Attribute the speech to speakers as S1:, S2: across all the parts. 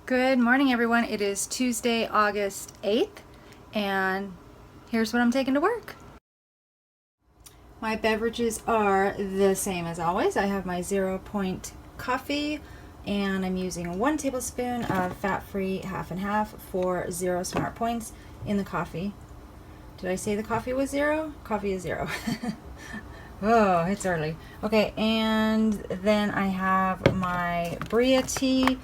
S1: Good morning, everyone. It is Tuesday, August 8th, and here's what I'm taking to work. My beverages are the same as always. I have my 0 point coffee, and I'm using 1 tablespoon of fat-free half and half for 0 smart points in the coffee. Did I say the coffee was 0? Coffee is 0. Oh, it's early. Okay, and then I have my Bria tea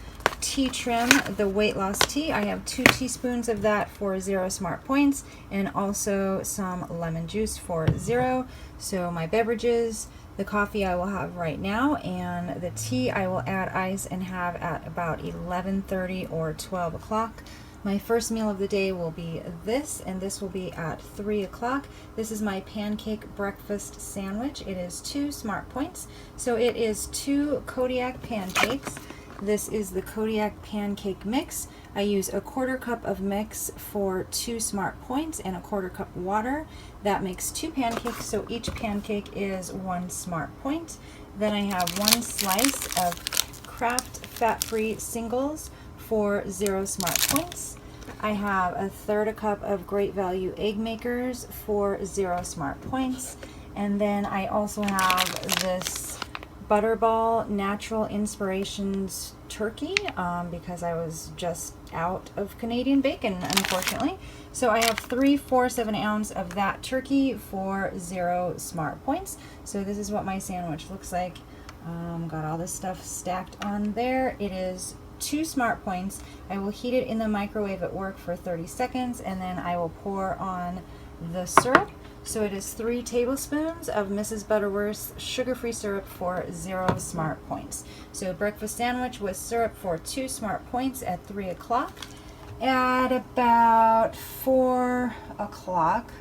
S1: trim, the weight loss tea. I have 2 teaspoons of that for 0 smart points, and also some lemon juice for 0. So my beverages, the coffee I will have right now, and the tea I will add ice and have at about 11:30 or 12 o'clock. My first meal of the day will be this, and this will be at 3 o'clock. This is my pancake breakfast sandwich. It is 2 smart points. So it is 2 Kodiak pancakes. This is the Kodiak pancake mix. I use a 1/4 cup of mix for 2 smart points and a 1/4 cup water. That makes 2 pancakes, so each pancake is 1 smart point. Then I have 1 slice of Kraft fat-free singles for 0 smart points. I have 1/3 cup of Great Value egg makers for 0 smart points. And then I also have this Butterball Natural Inspirations turkey because I was just out of Canadian bacon, unfortunately. So I have 3/4 of an ounce of that turkey for 0 smart points. So this is what my sandwich looks like. Got all this stuff stacked on there. It is 2 smart points. I will heat it in the microwave at work for 30 seconds, and then I will pour on the syrup. So it is 3 tablespoons of Mrs. Butterworth's sugar-free syrup for 0 smart points. So breakfast sandwich with syrup for 2 smart points at 3 o'clock. At about 4 o'clock,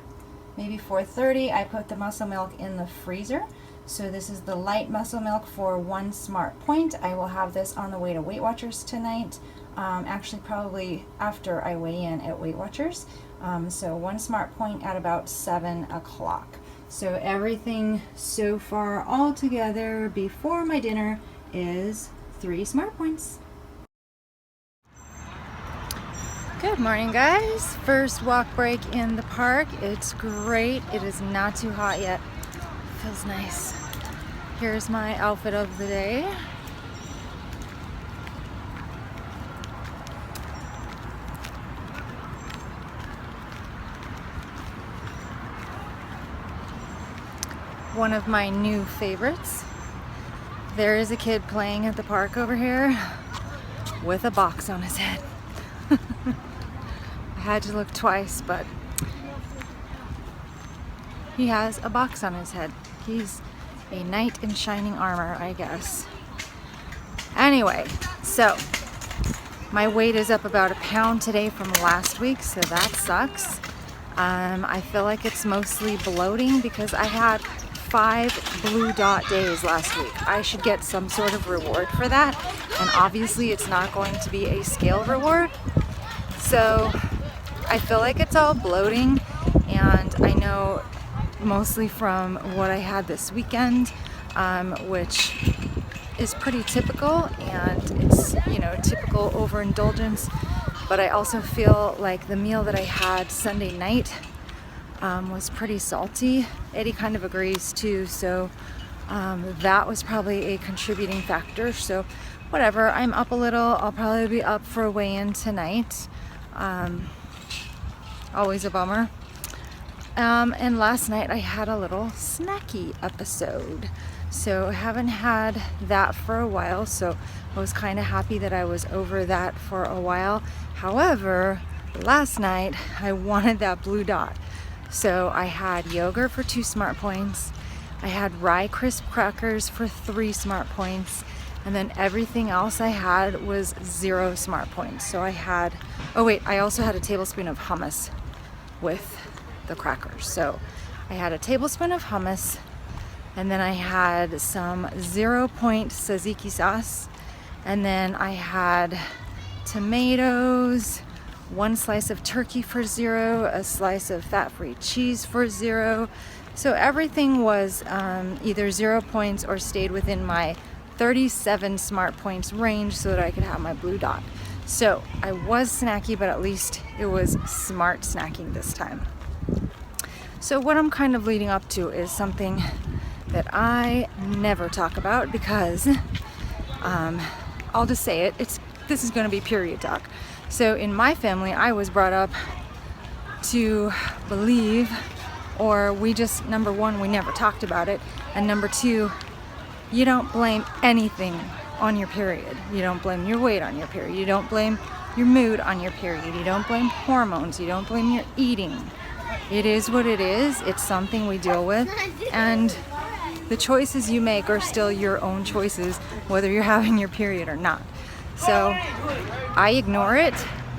S1: maybe 4:30, I put the muscle milk in the freezer. So this is the light muscle milk for 1 smart point. I will have this on the way to Weight Watchers tonight. Actually, probably after I weigh in at Weight Watchers. So 1 smart point at about 7 o'clock. So everything so far all together before my dinner is 3 smart points. Good morning, guys. First walk break in the park. It's great. It is not too hot yet. Feels nice. Here's my outfit of the day. One of my new favorites. There is a kid playing at the park over here with a box on his head. I had to look twice, but he has a box on his head. He's a knight in shining armor, I guess. Anyway, so my weight is up about 1 pound today from last week, so that sucks. I feel like it's mostly bloating because I had 5 blue dot days last week. I should get some sort of reward for that, and obviously it's not going to be a scale reward. So I feel like it's all bloating, and I know mostly from what I had this weekend, which is pretty typical, and it's, typical overindulgence. But I also feel like the meal that I had Sunday night was pretty salty. Eddie kind of agrees too, so that was probably a contributing factor. So whatever, I'm up a little. I'll probably be up for a weigh-in tonight. Always a bummer. And last night I had a little snacky episode. So I haven't had that for a while, so I was kind of happy that I was over that for a while. However, last night I wanted that blue dot. So I had yogurt for 2 smart points. I had rye crisp crackers for 3 smart points. And then everything else I had was 0 smart points. So I had, I also had a tablespoon of hummus with the crackers. So I had a tablespoon of hummus, and then I had some 0 point tzatziki sauce, and then I had tomatoes, 1 slice of turkey for 0, a slice of fat-free cheese for 0. So everything was either 0 points or stayed within my 37 smart points range so that I could have my blue dot. So I was snacky, but at least it was smart snacking this time. So what I'm kind of leading up to is something that I never talk about because I'll just say it. This is going to be period talk. So in my family, I was brought up to believe, or we just, number one, we never talked about it, and number two, you don't blame anything on your period. You don't blame your weight on your period. You don't blame your mood on your period. You don't blame hormones. You don't blame your eating. It is what it is. It's something we deal with, and the choices you make are still your own choices, whether you're having your period or not. So I ignore it.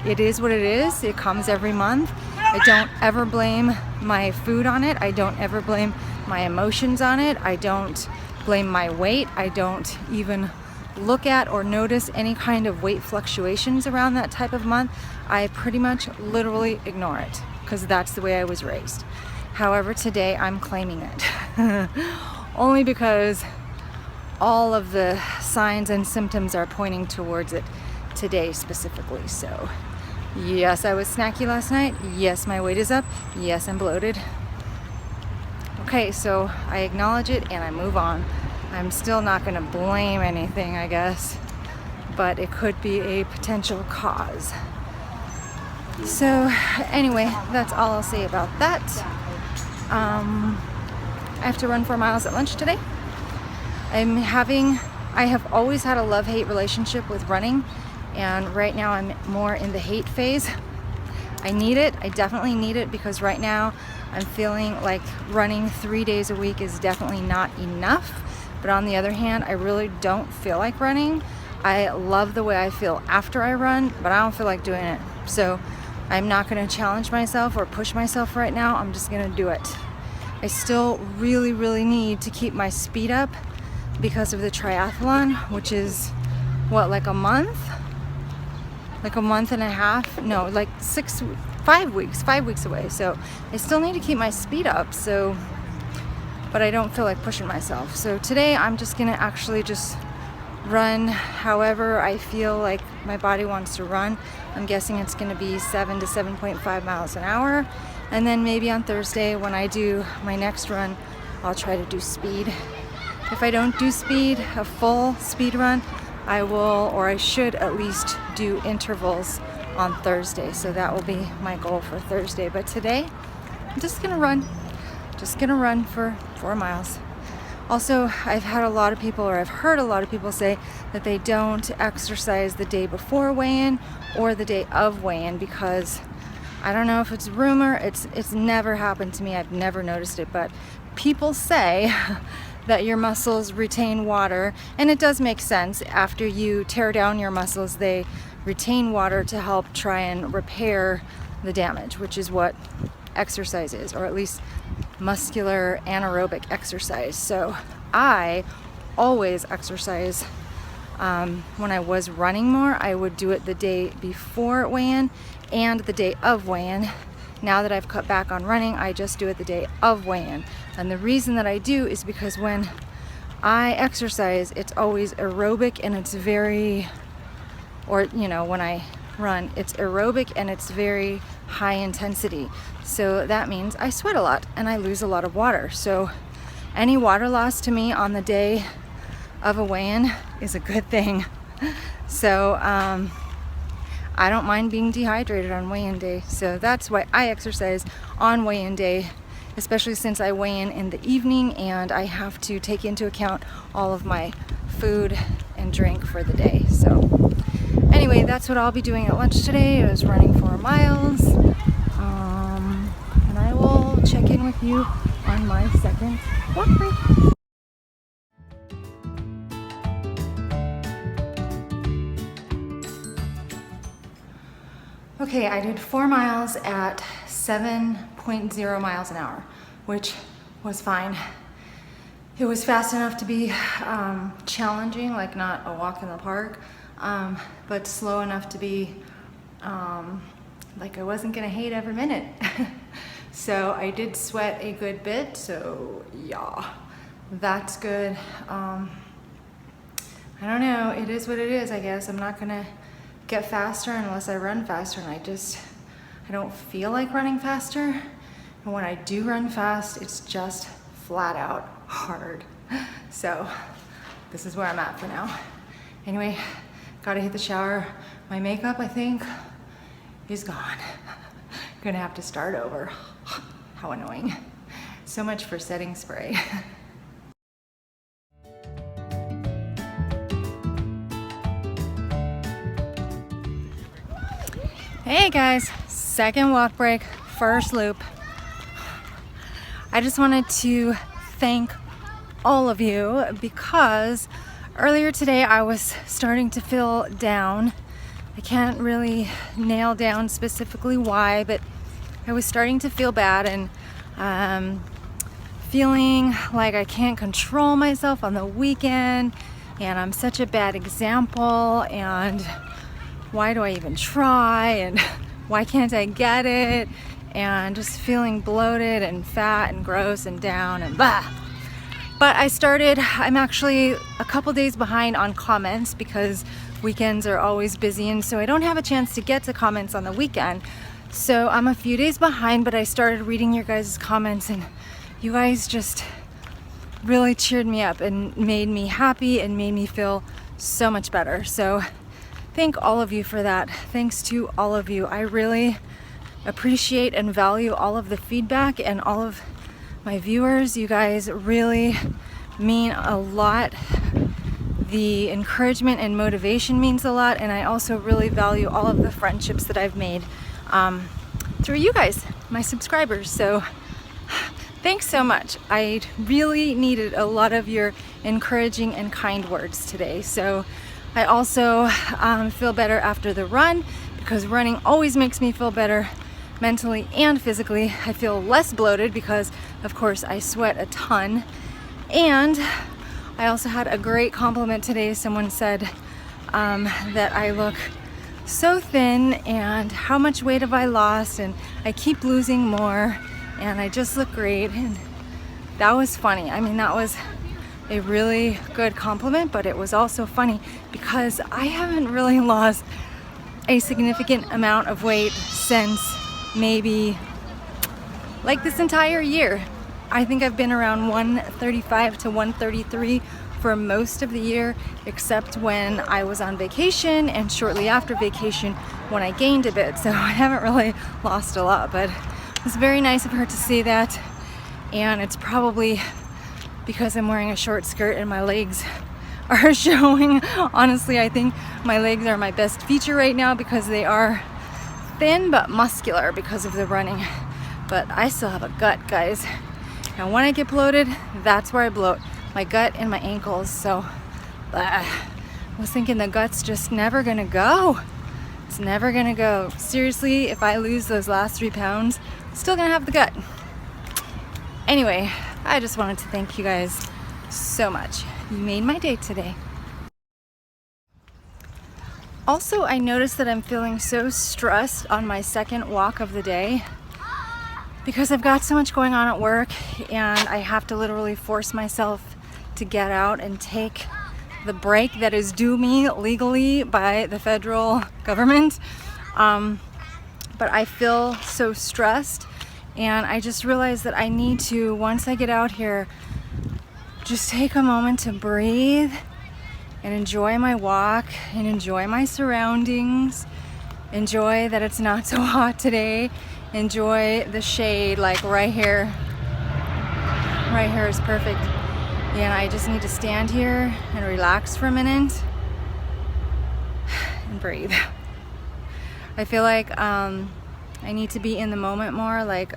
S1: It is what it is. It comes every month. I don't ever blame my food on it. I don't ever blame my emotions on it. I don't blame my weight. I don't even look at or notice any kind of weight fluctuations around that type of month. I pretty much literally ignore it because that's the way I was raised. However, today I'm claiming it. Only because all of the signs and symptoms are pointing towards it today specifically. So yes, I was snacky last night. Yes, my weight is up. Yes, I'm bloated. Okay, so I acknowledge it and I move on. I'm still not going to blame anything, I guess, but it could be a potential cause. So anyway, that's all I'll say about that. I have to run 4 miles at lunch today. I have always had a love-hate relationship with running, and right now I'm more in the hate phase. I need it. I definitely need it because right now I'm feeling like running 3 days a week is definitely not enough. But on the other hand, I really don't feel like running. I love the way I feel after I run, but I don't feel like doing it. So I'm not going to challenge myself or push myself right now. I'm just going to do it. I still really, really need to keep my speed up because of the triathlon, which is like a month? Like a month and a half? No, like 5 weeks away. So I still need to keep my speed up. But I don't feel like pushing myself. So today I'm just gonna actually just run however I feel like my body wants to run. I'm guessing it's gonna be 7 to 7.5 miles an hour. And then maybe on Thursday when I do my next run, I'll try to do speed. If I don't do speed, a full speed run, I will, or I should at least do intervals on Thursday. So that will be my goal for Thursday. But today, I'm just gonna run. Just gonna run for 4 miles. Also, I've heard a lot of people say that they don't exercise the day before weigh-in or the day of weigh-in because I don't know if it's rumor. It's never happened to me. I've never noticed it, but people say that your muscles retain water, and it does make sense. After you tear down your muscles, they retain water to help try and repair the damage, which is what exercise is, or at least muscular anaerobic exercise. So I always exercise. When I was running more, I would do it the day before weigh-in and the day of weigh-in. Now that I've cut back on running, I just do it the day of weigh-in. And the reason that I do is because when I exercise, it's always aerobic and it's very, when I run, it's aerobic and it's very high intensity. So that means I sweat a lot and I lose a lot of water. So any water loss to me on the day of a weigh-in is a good thing. So I don't mind being dehydrated on weigh-in day. So that's why I exercise on weigh-in day, especially since I weigh in the evening and I have to take into account all of my food and drink for the day. So anyway, that's what I'll be doing at lunch today. I was running 4 miles. And I will check in with you on my second walk break. Okay, I did 4 miles at 7.0 miles an hour, which was fine. It was fast enough to be challenging, like not a walk in the park, but slow enough to be like I wasn't gonna hate every minute. So I did sweat a good bit, so yeah, that's good. I don't know, it is what it is, I guess. I'm not gonna get faster unless I run faster, and I don't feel like running faster. And when I do run fast, it's just flat out hard. So this is where I'm at for now. Anyway, gotta hit the shower. My makeup, I think, is gone. Gonna have to start over. How annoying. So much for setting spray. Hey guys, second walk break, first loop. I just wanted to thank all of you because earlier today I was starting to feel down. I can't really nail down specifically why, but I was starting to feel bad and feeling like I can't control myself on the weekend, and I'm such a bad example, and why do I even try, and why can't I get it, and just feeling bloated and fat and gross and down and blah. But I'm actually a couple days behind on comments because weekends are always busy, and so I don't have a chance to get to comments on the weekend. So I'm a few days behind, but I started reading your guys' comments, and you guys just really cheered me up and made me happy and made me feel so much better. So thank all of you for that. Thanks to all of you. I really appreciate and value all of the feedback and all of my viewers. You guys really mean a lot. The encouragement and motivation means a lot, and I also really value all of the friendships that I've made through you guys, my subscribers. So thanks so much. I really needed a lot of your encouraging and kind words today. So I also feel better after the run, because running always makes me feel better mentally and physically. I feel less bloated because, of course, I sweat a ton. And I also had a great compliment today. Someone said that I look so thin, and how much weight have I lost, and I keep losing more, and I just look great. And that was funny. I mean, that was a really good compliment, but it was also funny because I haven't really lost a significant amount of weight since maybe like this entire year. I think I've been around 135 to 133 for most of the year, except when I was on vacation and shortly after vacation when I gained a bit. So I haven't really lost a lot, but it was very nice of her to say that. And it's probably because I'm wearing a short skirt and my legs are showing. Honestly, I think my legs are my best feature right now because they are thin but muscular because of the running. But I still have a gut, guys. And when I get bloated, that's where I bloat. My gut and my ankles. So I was thinking the gut's just never gonna go. It's never gonna go. Seriously, if I lose those last 3 pounds, I'm still gonna have the gut. Anyway, I just wanted to thank you guys so much. You made my day today. Also, I noticed that I'm feeling so stressed on my second walk of the day because I've got so much going on at work, and I have to literally force myself to get out and take the break that is due me legally by the federal government. But I feel so stressed, and I just realized that I need to, once I get out here, just take a moment to breathe and enjoy my walk and enjoy my surroundings, enjoy that it's not so hot today, enjoy the shade. Like right here is perfect. And I just need to stand here and relax for a minute and breathe. I feel like I need to be in the moment more, like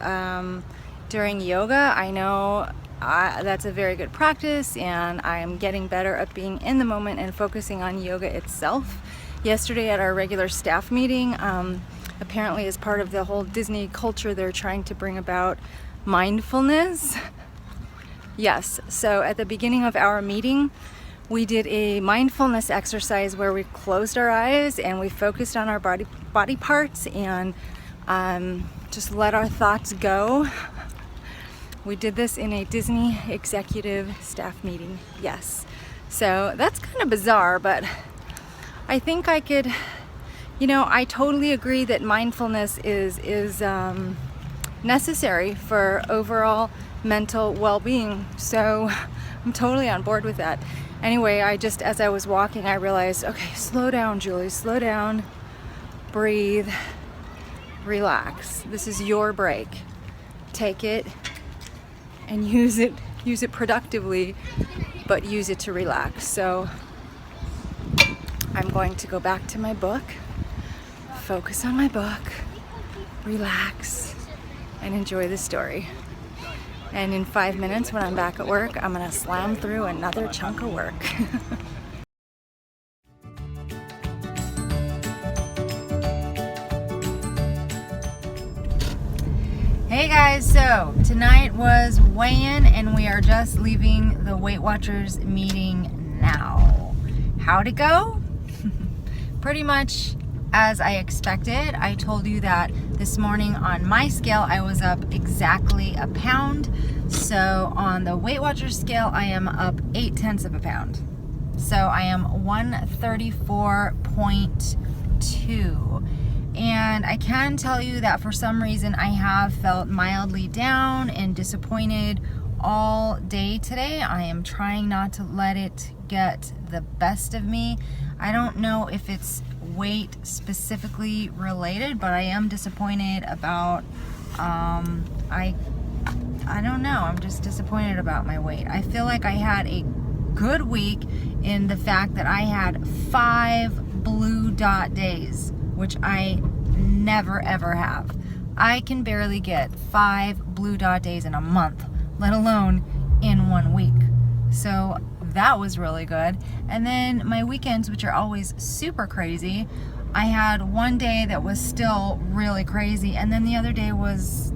S1: during yoga. I know that's a very good practice, and I'm getting better at being in the moment and focusing on yoga itself. Yesterday at our regular staff meeting, apparently as part of the whole Disney culture, they're trying to bring about mindfulness. Yes, so at the beginning of our meeting, we did a mindfulness exercise where we closed our eyes and we focused on our body parts and just let our thoughts go. We did this in a Disney executive staff meeting, yes. So that's kind of bizarre, but I think I could You know, I totally agree that mindfulness is necessary for overall mental well-being. So I'm totally on board with that. Anyway, as I was walking, I realized, okay, slow down, Julie, slow down, breathe, relax. This is your break. Take it and use it productively, but use it to relax. So I'm going to go back to my book, focus on my book, relax, and enjoy the story. And in 5 minutes when I'm back at work, I'm gonna slam through another chunk of work. Hey guys, so tonight was weigh-in and we are just leaving the Weight Watchers meeting now. How'd it go? Pretty much as I expected. I told you that this morning on my scale I was up exactly a pound. So on the Weight Watchers scale I am up 0.8 of a pound. So I am 134.2. And I can tell you that for some reason I have felt mildly down and disappointed all day today. I am trying not to let it get the best of me. I don't know if it's weight specifically related, but I am disappointed about, I don't know, I'm just disappointed about my weight. I feel like I had a good week in the fact that I had 5 blue dot days, which I never ever have. I can barely get 5 blue dot days in a month, let alone in 1 week. So that was really good. And then my weekends, which are always super crazy, I had one day that was still really crazy, and then the other day was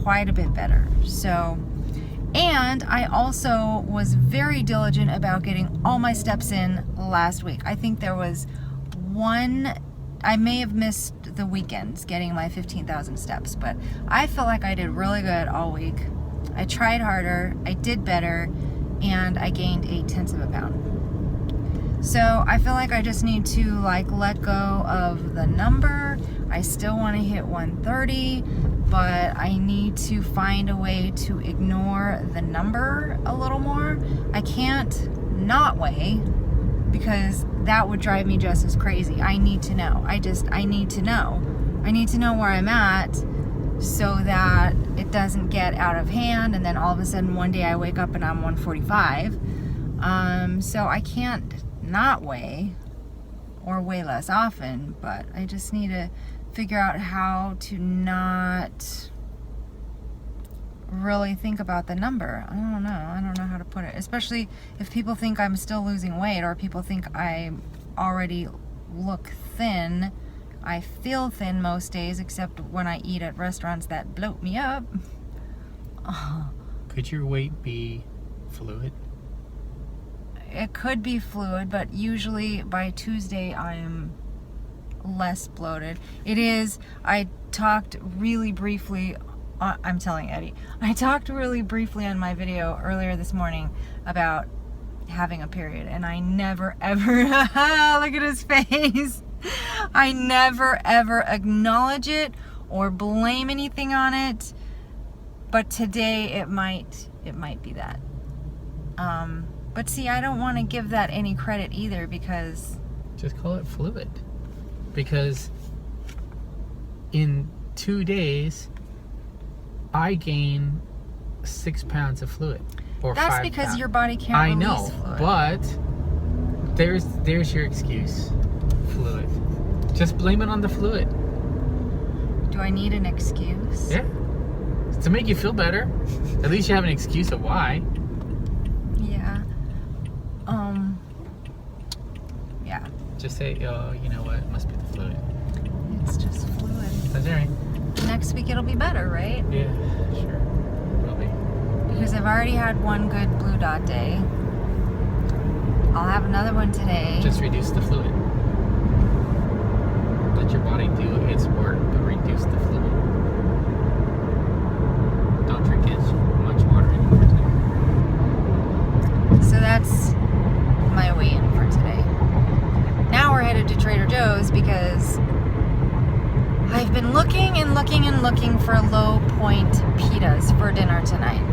S1: quite a bit better. So, and I also was very diligent about getting all my steps in last week. I think there was I may have missed the weekends getting my 15,000 steps, but I felt like I did really good all week. I tried harder, I did better, and I gained 0.8 of a pound. So I feel like I just need to let go of the number. I still want to hit 130, but I need to find a way to ignore the number a little more. I can't not weigh because that would drive me just as crazy. I need to know. I need to know. I need to know where I'm at so that it doesn't get out of hand and then all of a sudden one day I wake up and I'm 145. So I can't not weigh or weigh less often, but I just need to figure out how to not really think about the number. I don't know how to put it, especially if people think I'm still losing weight or people think I already look thin. I feel thin most days, except when I eat at restaurants that bloat me up.
S2: Could your weight be fluid?
S1: It could be fluid, but usually by Tuesday I am less bloated. It is, I talked really briefly, I'm telling Eddie, I talked really briefly on my video earlier this morning about having a period, and I never ever, look at his face. I never ever acknowledge it or blame anything on it, but today it might be that. But see, I don't want to give that any credit either, because
S2: just call it fluid, because in 2 days I gain 6 pounds of fluid, or
S1: that's
S2: 5
S1: because
S2: pounds.
S1: your body can't
S2: I
S1: release
S2: know,
S1: fluid.
S2: but there's your excuse. Fluid. Just blame it on the fluid.
S1: Do I need an excuse?
S2: Yeah. To make you feel better. At least you have an excuse of why.
S1: Yeah. Yeah.
S2: Just say, oh, you know what? It must be the fluid.
S1: It's just fluid.
S2: That's all right.
S1: Next week it'll be better, right?
S2: Yeah, sure. Will be.
S1: Because I've already had one good blue dot day. I'll have another one today.
S2: Just reduce the fluid. Let your body do its work, but reduce the fluid. Don't drink as much water anymore today.
S1: So that's my weigh-in for today. Now we're headed to Trader Joe's because looking for low point pitas for dinner tonight.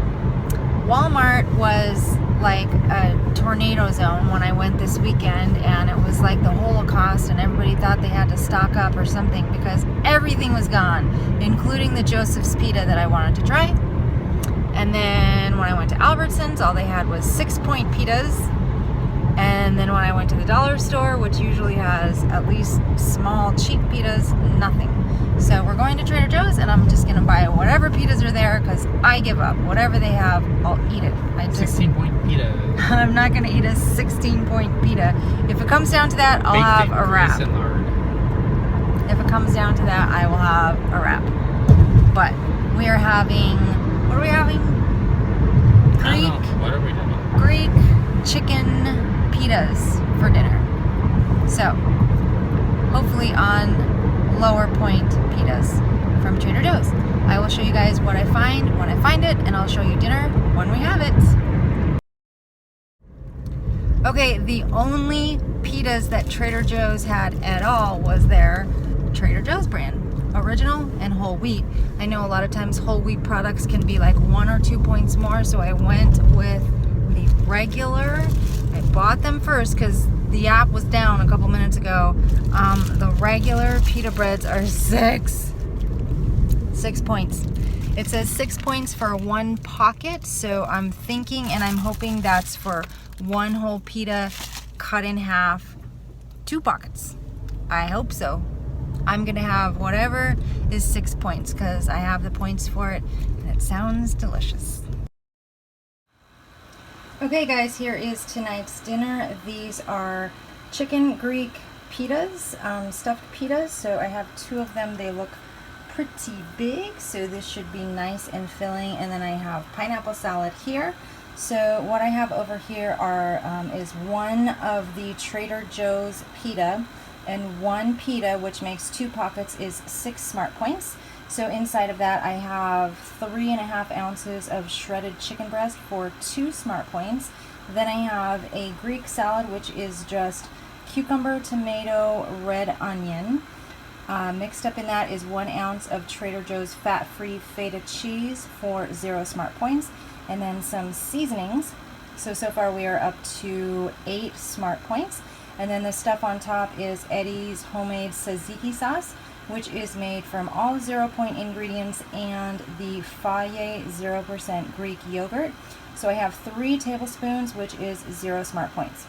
S1: Walmart was like a tornado zone when I went this weekend, and it was like the Holocaust, and everybody thought they had to stock up or something because everything was gone, including the Joseph's pita that I wanted to try. And then when I went to Albertsons, all they had was 6-point pitas. And then when I went to the dollar store, which usually has at least small, cheap pitas, nothing. So we're going to Trader Joe's, and I'm just going to buy whatever pitas are there because I give up. Whatever they have, I'll eat it.
S2: 16-point pita.
S1: I'm not going to eat a 16-point pita. If it comes down to that, I'll have a wrap.
S2: Grease and lard.
S1: If it comes down to that, I will have a wrap. But we are having, what are we having?
S2: I don't know. What are we having?
S1: Greek chicken pitas for dinner. So, hopefully on lower point pitas from Trader Joe's. I will show you guys what I find when I find it, and I'll show you dinner when we have it. Okay, the only pitas that Trader Joe's had at all was their Trader Joe's brand, original and whole wheat. I know a lot of times whole wheat products can be like 1 or 2 points more, so I went with the regular. I bought them first because the app was down a couple minutes ago. The regular pita breads are 6 points. It says 6 points for 1 pocket, so I'm thinking and I'm hoping that's for 1 whole pita cut in half, 2 pockets. I hope so. I'm gonna have whatever is 6 points because I have the points for it, and it sounds delicious. Okay guys, here is tonight's dinner. These are chicken Greek pitas, stuffed pitas. So I have 2 of them. They look pretty big, so this should be nice and filling. And then I have pineapple salad here. So what I have over here is 1 of the Trader Joe's pita, and 1 pita, which makes 2 pockets, is 6 smart points. So inside of that I have 3.5 ounces of shredded chicken breast for 2 smart points. Then I have a Greek salad, which is just cucumber, tomato, red onion. Mixed up in that is 1 ounce of Trader Joe's fat-free feta cheese for 0 smart points. And then some seasonings. So far we are up to 8 smart points. And then the stuff on top is Eddie's homemade tzatziki sauce, which is made from all 0-point ingredients and the Faye 0% Greek yogurt. So I have 3 tablespoons, which is 0 smart points.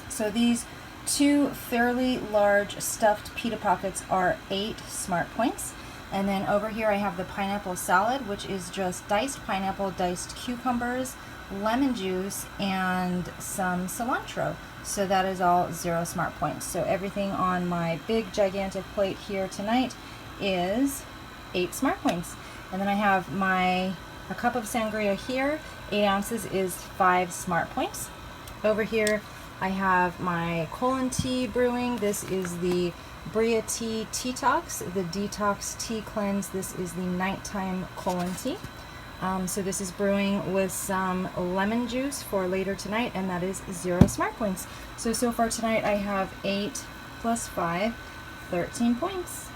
S1: So these 2 fairly large stuffed pita pockets are 8 smart points. And then over here I have the pineapple salad, which is just diced pineapple, diced cucumbers, lemon juice, and some cilantro. So that is all 0 smart points. So everything on my big gigantic plate here tonight is 8 smart points. And then I have a cup of sangria here. 8 ounces is 5 smart points. Over here I have my colon tea brewing. This is the Bria Tea Detox, the Detox Tea Cleanse. This is the nighttime colon tea. So this is brewing with some lemon juice for later tonight, and that is 0 smart points. So far tonight I have 8 plus 5, 13 points.